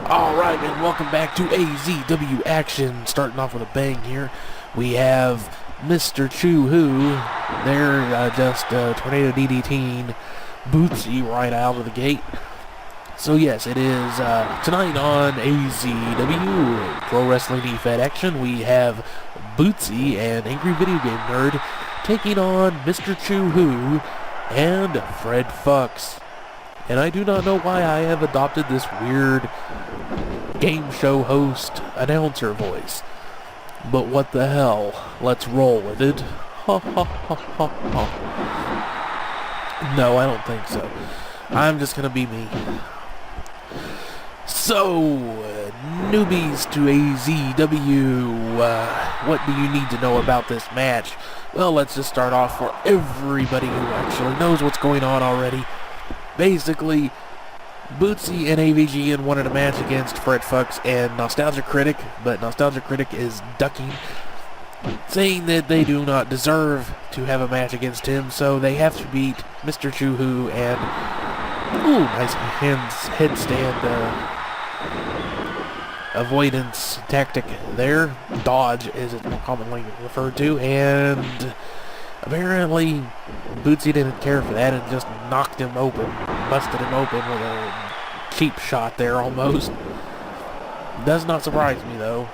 Alright, and welcome back to AZW Action. Starting off with a bang here. We have Mr. Choo Hoo. They're just tornado DDTing Bootsy right out of the gate. So yes, it is tonight on AZW Pro Wrestling E-Fed Action. We have Bootsy and Angry Video Game Nerd taking on Mr. Choo Hoo and Fred Fuchs. And I do not know why I have adopted this weird game show host announcer voice. But what the hell? Let's roll with it. Ha ha ha ha ha. No, I don't think so. I'm just gonna be me. So, newbies to AZW, what do you need to know about this match? Well, let's just start off for everybody who actually knows what's going on already. Basically, Bootsy and AVGN wanted a match against Fred Fuchs and Nostalgia Critic, but Nostalgia Critic is ducking, saying that they do not deserve to have a match against him, so they have to beat Mr. Choo Hoo and... Ooh, nice headstand avoidance tactic there. Dodge, as it's more commonly referred to, and... apparently, Bootsy didn't care for that and just knocked him open, busted him open with a cheap shot there almost. Does not surprise me though.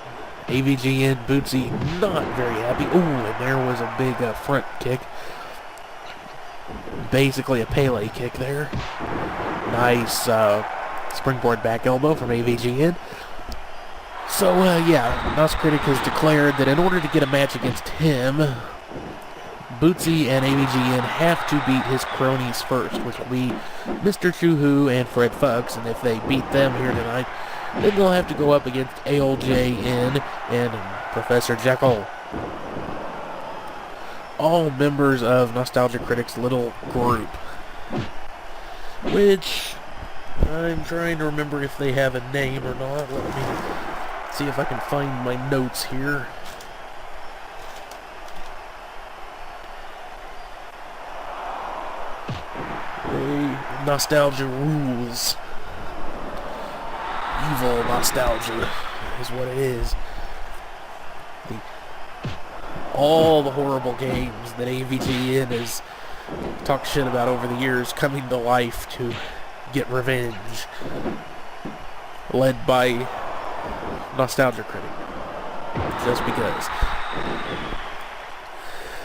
AVG and Bootsy not very happy. Ooh, and there was a big front kick. Basically a Pele kick there. Nice springboard back elbow from AVGN. So, yeah, Nos Critic has declared that in order to get a match against him, Bootsy and AVGN have to beat his cronies first, which will be Mr. Choo Hoo and Fred Fuchs, and if they beat them here tonight, then they'll have to go up against ALJN and Professor Jekyll. All members of Nostalgia Critic's little group, which I'm trying to remember if they have a name or not. Let me see if I can find my notes here. Nostalgia rules. Evil nostalgia is what it is. All the horrible games that AVGN has talked shit about over the years coming to life to get revenge. Led by Nostalgia Critic. Just because.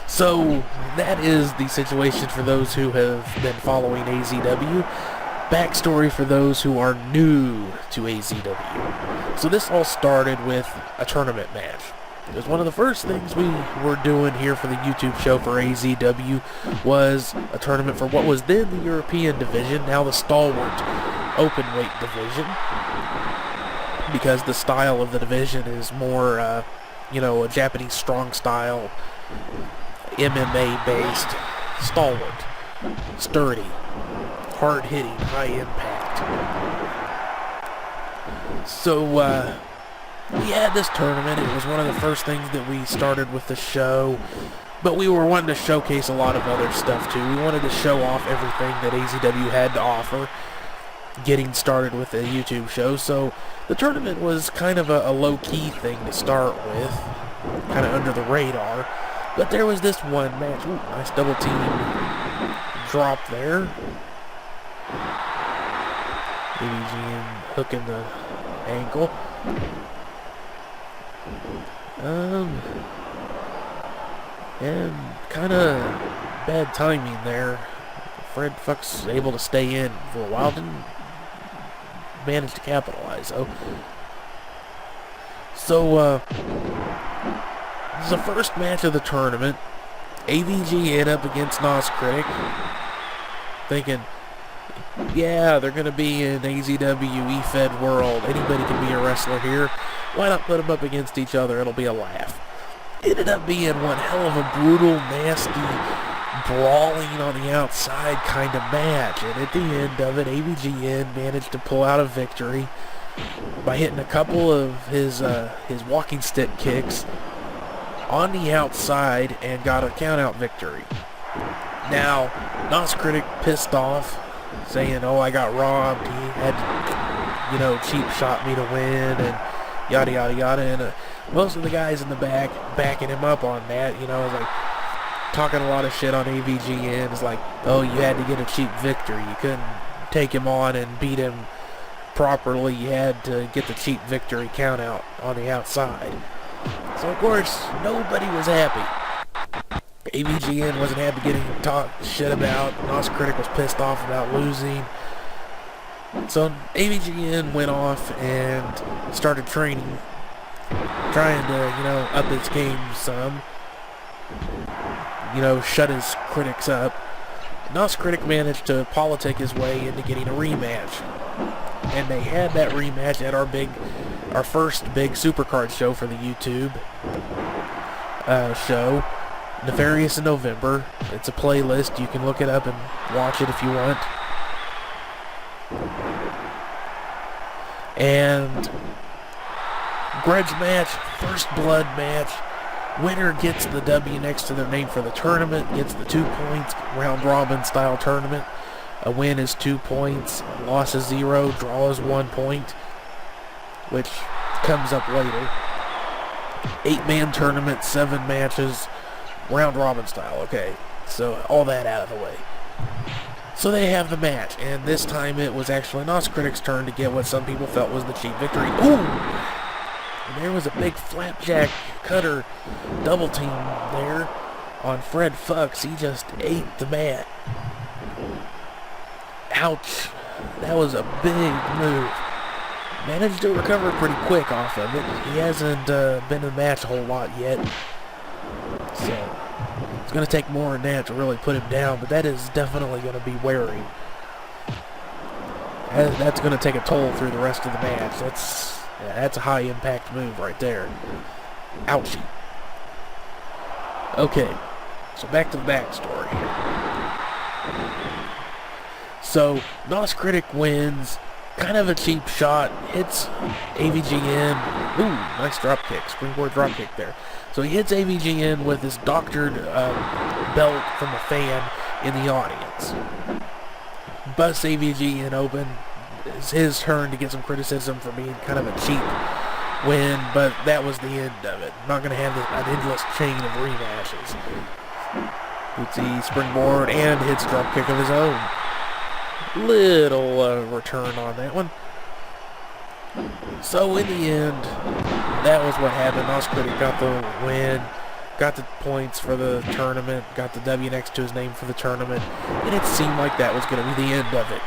So, that is the situation for those who have been following AZW. Backstory for those who are new to AZW. So this all started with a tournament match. It was one of the first things we were doing here for the YouTube show for AZW was a tournament for what was then the European division, now the Stalwart Openweight division. Because the style of the division is more, a Japanese strong style, MMA based, stalwart, sturdy, hard hitting, high impact. So we had this tournament. It was one of the first things that we started with the show, but we were wanting to showcase a lot of other stuff too. We wanted to show off everything that AZW had to offer getting started with the YouTube show. So the tournament was kind of a low-key thing to start with, kind of under the radar. But there was this one match. Ooh, nice double team drop there. AVGN hooking the ankle. And kind of bad timing there. Fred Fuchs was able to stay in for a while. Didn't manage to capitalize though. So, this is the first match of the tournament. AVGN up against Nos Critic. Thinking, yeah, they're going to be in AZW E-Fed world. Anybody can be a wrestler here. Why not put them up against each other? It'll be a laugh. Ended up being one hell of a brutal, nasty, brawling on the outside kind of match. And at the end of it, AVGN managed to pull out a victory by hitting a couple of his walking stick kicks on the outside and got a count-out victory. Now, Nos Critic pissed off, saying, oh, I got robbed. He had you know, cheap shot me to win and yada yada yada. And most of the guys in the back backing him up on that, you know, was like talking a lot of shit on AVGN. It's like, oh, you had to get a cheap victory. You couldn't take him on and beat him properly. You had to get the cheap victory count out on the outside. So of course nobody was happy. AVGN wasn't happy getting talked shit about. Nos Critic was pissed off about losing. So AVGN went off and started training, trying to, you know, up his game some, you know, shut his critics up. Nos Critic managed to politic his way into getting a rematch. And they had that rematch at our first big Supercard show for the YouTube show, Nefarious in November. It's a playlist. You can look it up and watch it if you want. And grudge match, first blood match. Winner gets the W next to their name for the tournament, gets the 2 points, round robin style tournament. A win is 2 points, a loss is 0, draw is 1 point, which comes up later. 8-man tournament, 7 matches, round robin style. Okay, so all that out of the way. So they have the match, and this time it was actually Nos Critic's turn to get what some people felt was the cheap victory. Ooh! And there was a big flapjack cutter double team there on Fred Fuchs. He just ate the mat. Ouch. That was a big move. Managed to recover pretty quick off of it. He hasn't been in the match a whole lot yet. So it's going to take more than that to really put him down, but that is definitely going to be wearing. That's going to take a toll through the rest of the match. That's a high impact move right there. Ouchie. Okay, so back to the backstory here. So Nos Critic wins, kind of a cheap shot, hits AVGN. Ooh, nice drop kick, springboard drop kick there. So he hits AVGN with his doctored belt from a fan in the audience. Busts AVGN open. It's his turn to get some criticism for being kind of a cheap win, but that was the end of it. I'm not going to have an endless chain of rematches. Bootsy springboard and hits drop kick of his own. Little return on that one. So in the end, that was what happened. Nos Critic got the win, got the points for the tournament, got the W next to his name for the tournament, and it seemed like that was going to be the end of it.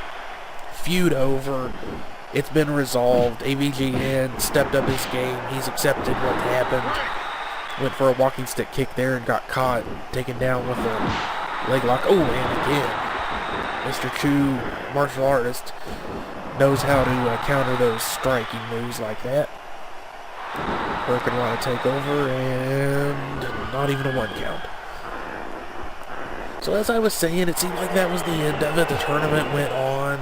Feud over. It's been resolved. AVGN stepped up his game. He's accepted what happened. Went for a walking stick kick there and got caught, taken down with a leg lock. Oh, and again. Mr. Chu, martial artist, knows how to counter those striking moves like that. Hurricane want to take over, and not even a 1 count. So as I was saying, it seemed like that was the end of it. The tournament went on,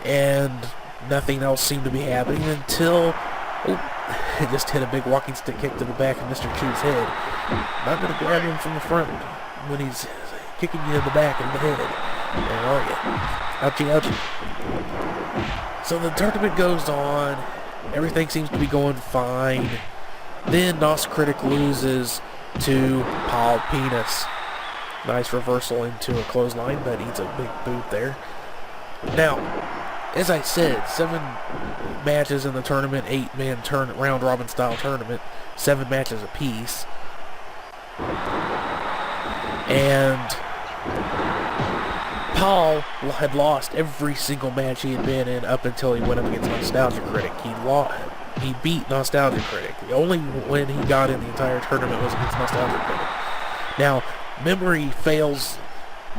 and nothing else seemed to be happening until, it just hit a big walking stick kick to the back of Mr. Chu's head. Not going to grab him from the front when he's kicking you in the back of the head. Where are you? Ouchie, ouchie. So the tournament goes on. Everything seems to be going fine. Then Nos Critic loses to Paul Penis. Nice reversal into a clothesline, but eats a big boot there. Now, as I said, 7 matches in the tournament, 8-man round robin style tournament, 7 matches apiece. And Paul had lost every single match he had been in up until he went up against Nostalgia Critic. He beat Nostalgia Critic. The only win he got in the entire tournament was against Nostalgia Critic. Now, memory fails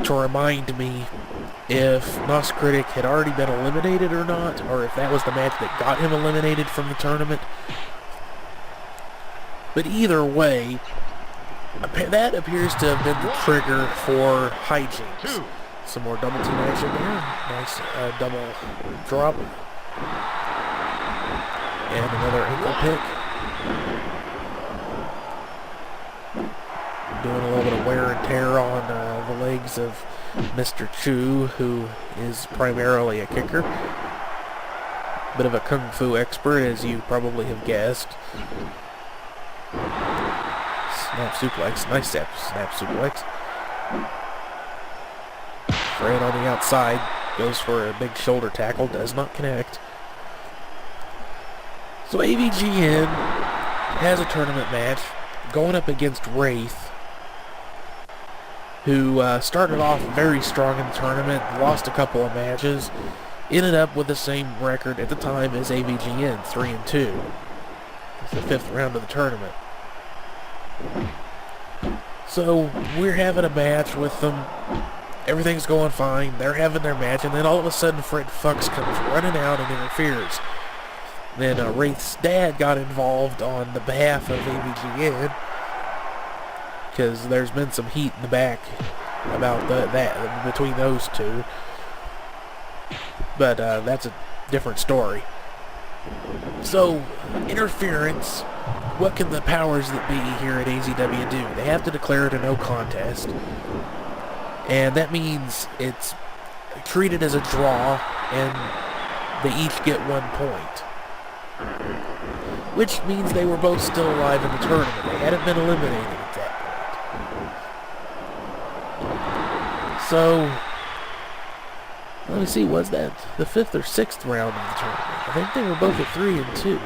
to remind me if Nos Critic had already been eliminated or not, or if that was the match that got him eliminated from the tournament. But either way, that appears to have been the trigger for hijinks. Some more double team action there. Nice double drop. And another ankle pick. Doing a little bit of wear and tear on the legs of Mr. Chu, who is primarily a kicker. Bit of a kung fu expert, as you probably have guessed. Snap suplex. Nice snap suplex. Fred on the outside goes for a big shoulder tackle. Does not connect. So AVGN has a tournament match going up against Wraith, who started off very strong in the tournament, lost a couple of matches, ended up with the same record at the time as AVGN, 3-2. It's the 5th round of the tournament. So we're having a match with them. Everything's going fine. They're having their match, and then all of a sudden Fred Fuchs comes running out and interferes. Then Wraith's dad got involved on the behalf of AVGN, because there's been some heat in the back about that between those two. But that's a different story. So, interference. What can the powers that be here at AZW do? They have to declare it a no contest. And that means it's treated as a draw, and they each get 1 point. Which means they were both still alive in the tournament. They hadn't been eliminated at that point. So, let me see, was that the 5th or 6th round of the tournament? I think they were both at 3-2.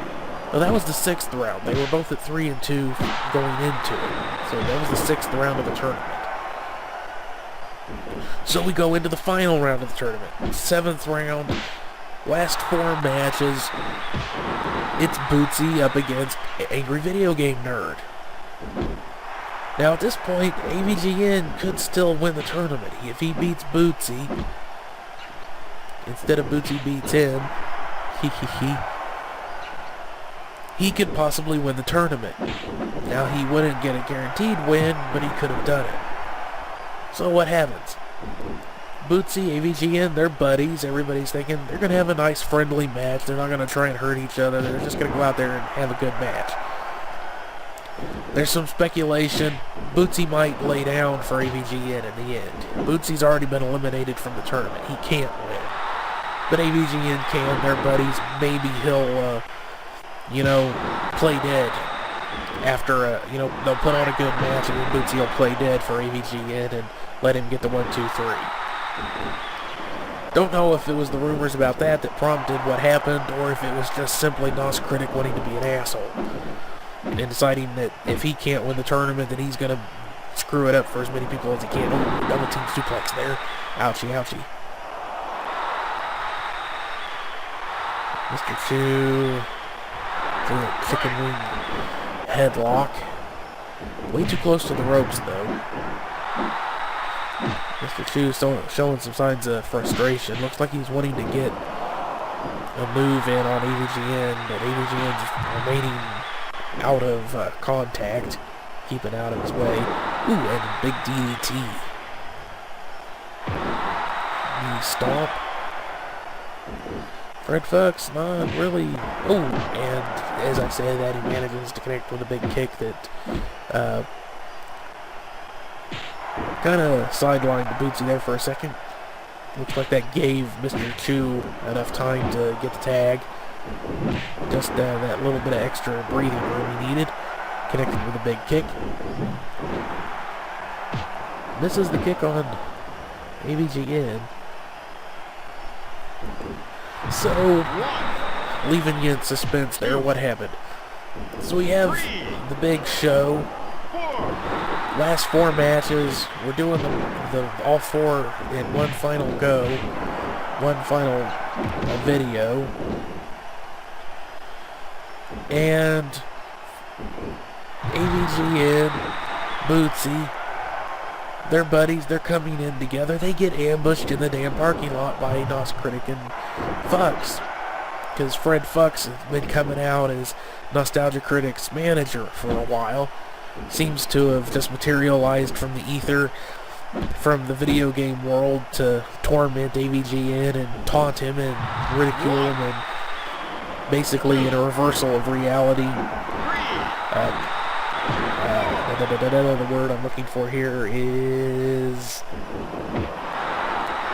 No, that was the 6th round. They were both at 3-2 going into it. So that was the 6th round of the tournament. So we go into the final round of the tournament. 7th round. Last 4 matches. It's Bootsy up against Angry Video Game Nerd. Now at this point, AVGN could still win the tournament. If he beats Bootsy, instead of Bootsy beats him, he could possibly win the tournament. Now he wouldn't get a guaranteed win, but he could have done it. So what happens? Bootsy, AVGN, they're buddies. Everybody's thinking they're going to have a nice friendly match. They're not going to try and hurt each other. They're just going to go out there and have a good match. There's some speculation. Bootsy might lay down for AVGN in the end. Bootsy's already been eliminated from the tournament. He can't win. But AVGN can. They're buddies. Maybe he'll, play dead. After, they'll put on a good match, and then Bootsy will play dead for AVGN and let him get the 1-2-3. Don't know if it was the rumors about that prompted what happened, or if it was just simply Nos Critic wanting to be an asshole and deciding that if he can't win the tournament, then he's going to screw it up for as many people as he can. Oh, double team suplex there. Ouchie, ouchie. Mr. Chu. Chicken wing headlock. Way too close to the ropes, though. Mr. Chu showing some signs of frustration. Looks like he's wanting to get a move in on AVGN, but AVGN just remaining out of contact, keeping out of his way. Ooh, and a big DDT. Knee stomp. Fred Fuchs, not really. Oh, and as I said that, he manages to connect with a big kick that kind of sidelined the Bootsy there for a second. Looks like that gave Mr. Chu enough time to get the tag. Just that little bit of extra breathing room he needed. Connected with a big kick. Misses the kick on AVGN. So, leaving you in suspense there, what happened? So we have the big show. Last 4 matches, we're doing the all 4 in one final go, one final video, and AVGN, Bootsy, they're buddies, they're coming in together. They get ambushed in the damn parking lot by Nos Critic and Fuchs, because Fred Fuchs has been coming out as Nostalgia Critic's manager for a while. Seems to have just materialized from the ether, from the video game world, to torment AVGN and taunt him and ridicule him, and basically in a reversal of reality. The word I'm looking for here is,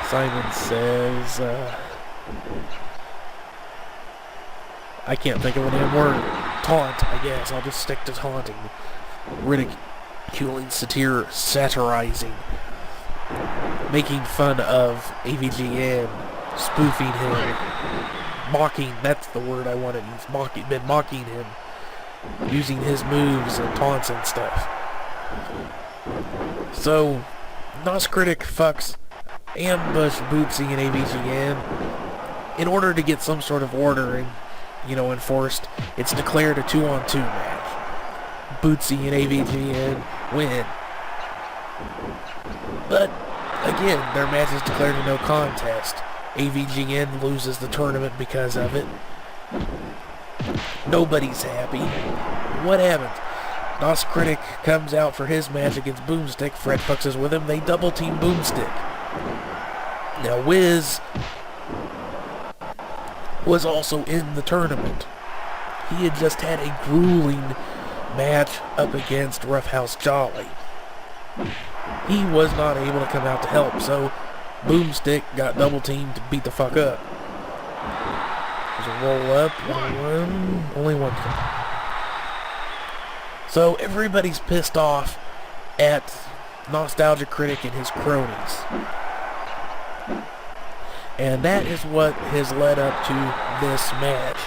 Simon says, I can't think of a damn word. Taunt, I guess. I'll just stick to taunting. Ridiculing, satirizing. Making fun of AVGN. Spoofing him. Mocking, that's the word I wanted. He's been mocking him. Using his moves and taunts and stuff. So, NOS Critic Fuchs ambush Bootsy and AVGN. In order to get some sort of order enforced, it's declared a 2-on-2 match. Bootsy and AVGN win. But, again, their match is declared a no contest. AVGN loses the tournament because of it. Nobody's happy. What happens? NOS Critic comes out for his match against Boomstick. Fred Fuchs is with him. They double team Boomstick. Now Wiz was also in the tournament. He had just had a grueling match up against Roughhouse Jolly. He was not able to come out to help, so Boomstick got double teamed to beat the fuck up. There's a roll up, only one count. So everybody's pissed off at Nostalgia Critic and his cronies. And that is what has led up to this match.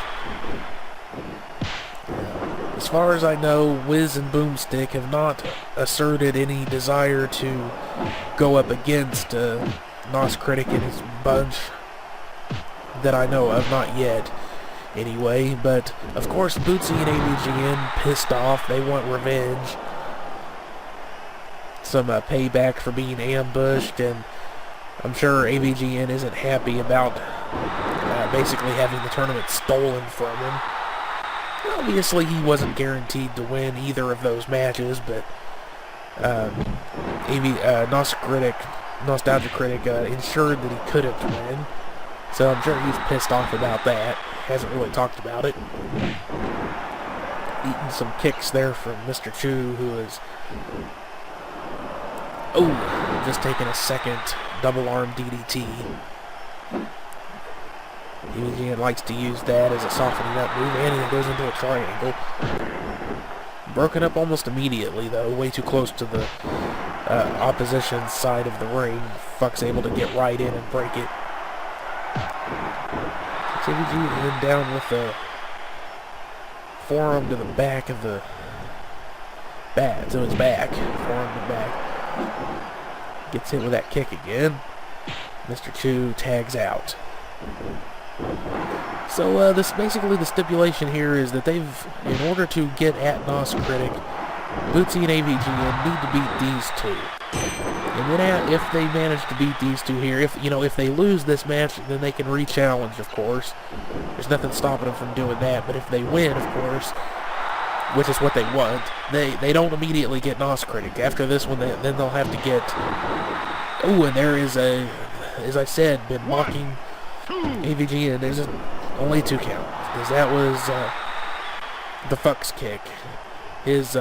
As far as I know, Wiz and Boomstick have not asserted any desire to go up against NOS Critic and his bunch that I know of, not yet. Anyway, but of course Bootsy and AVGN pissed off. They want revenge. Some payback for being ambushed, and I'm sure AVGN isn't happy about basically having the tournament stolen from him. Obviously he wasn't guaranteed to win either of those matches, but Nostalgia Critic ensured that he couldn't win. So I'm sure he's pissed off about that. Hasn't really talked about it. Eating some kicks there from Mr. Chu, who is just taking a second double arm DDT. He likes to use that as a softening up move, and he goes into a triangle. Broken up almost immediately, though, way too close to the opposition side of the ring. Fuck's able to get right in and break it. AVG then down with the forearm to the back of the bat, to his back. Forearm to the back. Gets hit with that kick again. Mr. Chu tags out. So this basically the stipulation here is that they've, in order to get at NOS Critic, Bootsy and AVGN need to beat these two. And then if they manage to beat these two here, if they lose this match, then they can re-challenge, of course. There's nothing stopping them from doing that. But if they win, of course, which is what they want, they don't immediately get NOS Critic. After this one, then they'll have to get... Oh, and there is as I said, been mocking AVG, and there's only 2 count. Because that was the Fuchs kick. His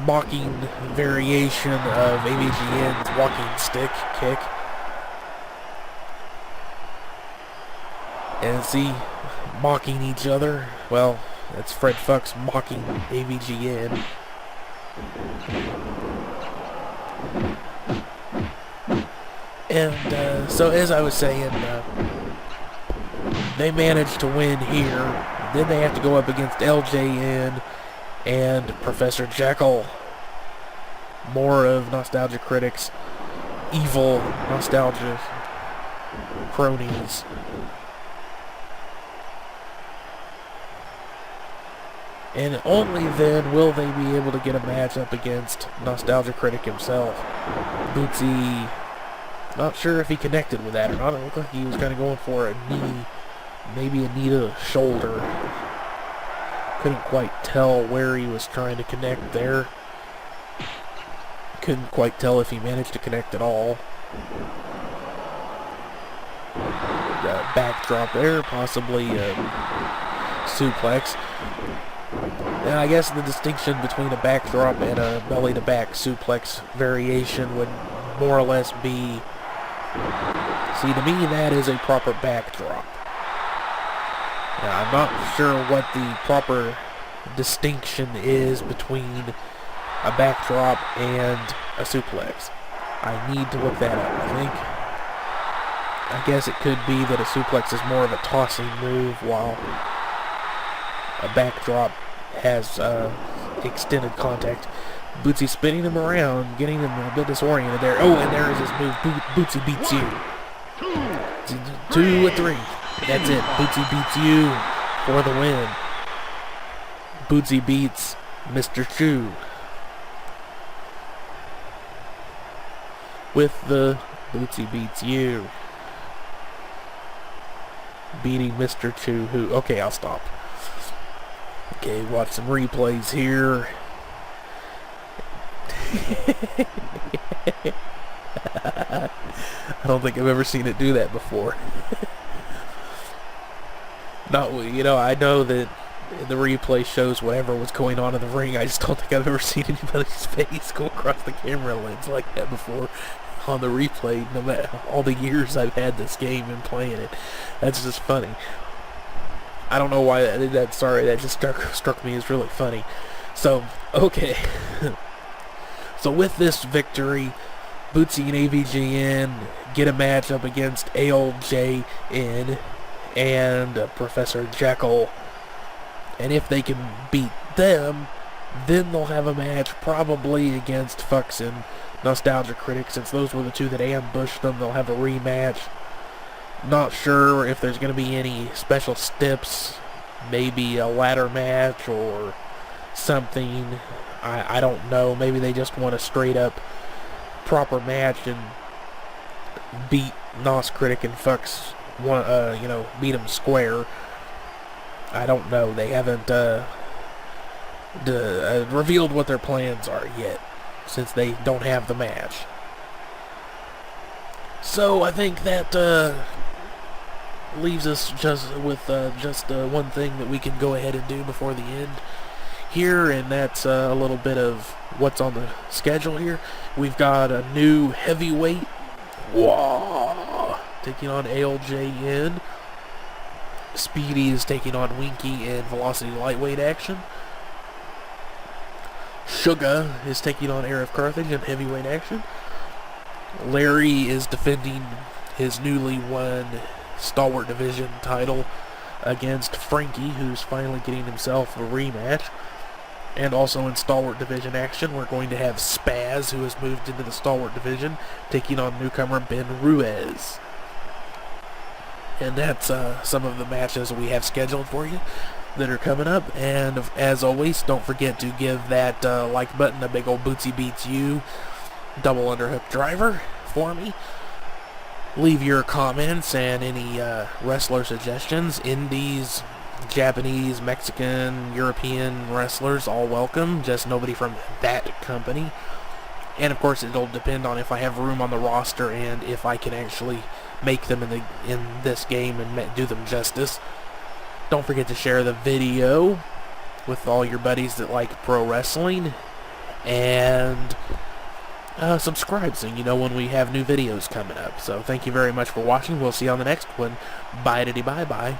mocking variation of AVGN's walking stick kick. And see, mocking each other. Well, that's Fred Fuchs mocking AVGN. And so as I was saying, they managed to win here. Then they have to go up against LJN and Professor Jekyll. More of Nostalgia Critics' evil nostalgia cronies. And only then will they be able to get a match up against Nostalgia Critic himself. Bootsy, not sure if he connected with that or not. It looked like he was kind of going for a knee, maybe a knee to the shoulder. Couldn't quite tell where he was trying to connect there. Couldn't quite tell if he managed to connect at all. Backdrop there, possibly a suplex. And I guess the distinction between a backdrop and a belly-to-back suplex variation would more or less be... See, to me, that is a proper backdrop. Now, I'm not sure what the proper distinction is between a backdrop and a suplex. I need to look that up, I guess it could be that a suplex is more of a tossing move, while a backdrop has extended contact. Bootsy spinning him around, getting him a bit disoriented there. Oh, and there is his move. Bootsy beats you. 2 or 3. That's it. Bootsy beats you for the win. Bootsy beats Mr. Chu with the Bootsy beats you. Beating Mr. Chu who... Okay, I'll stop. Okay, watch some replays here. I don't think I've ever seen it do that before. I know that the replay shows whatever was going on in the ring. I just don't think I've ever seen anybody's face go across the camera lens like that before on the replay, no matter all the years I've had this game and playing it. That's just funny. I don't know why I did that. Sorry, that just struck me as really funny. So, okay. So with this victory, Bootsy and AVGN get a match up against ALJN and Professor Jekyll. And if they can beat them, then they'll have a match probably against Fuchs and Nostalgia Critic. Since those were the two that ambushed them, they'll have a rematch. Not sure if there's going to be any special steps, maybe a ladder match or something. I don't know. Maybe they just want a straight up proper match and beat Nos Critic and Fuchs, beat them square. I don't know. They haven't revealed what their plans are yet, since they don't have the match. So I think that leaves us just with one thing that we can go ahead and do before the end here, and that's a little bit of what's on the schedule here. We've got a new heavyweight, taking on ALJN. Speedy is taking on Winky in Velocity lightweight action. Suga is taking on Air of Carthage in heavyweight action. Larry is defending his newly won Stalwart Division title against Frankie, who's finally getting himself a rematch. And also in Stalwart Division action, we're going to have Spaz, who has moved into the Stalwart Division, taking on newcomer Ben Ruiz. And that's some of the matches we have scheduled for you that are coming up. And as always, don't forget to give that like button a big old Bootsy Beats You double underhook driver for me. Leave your comments and any wrestler suggestions. Indies, Japanese, Mexican, European wrestlers, all welcome. Just nobody from that company. And of course, it'll depend on if I have room on the roster and if I can actually make them in this game and do them justice. Don't forget to share the video with all your buddies that like pro wrestling, and subscribe so you know when we have new videos coming up. So thank you very much for watching. We'll see you on the next one. Bye-bye.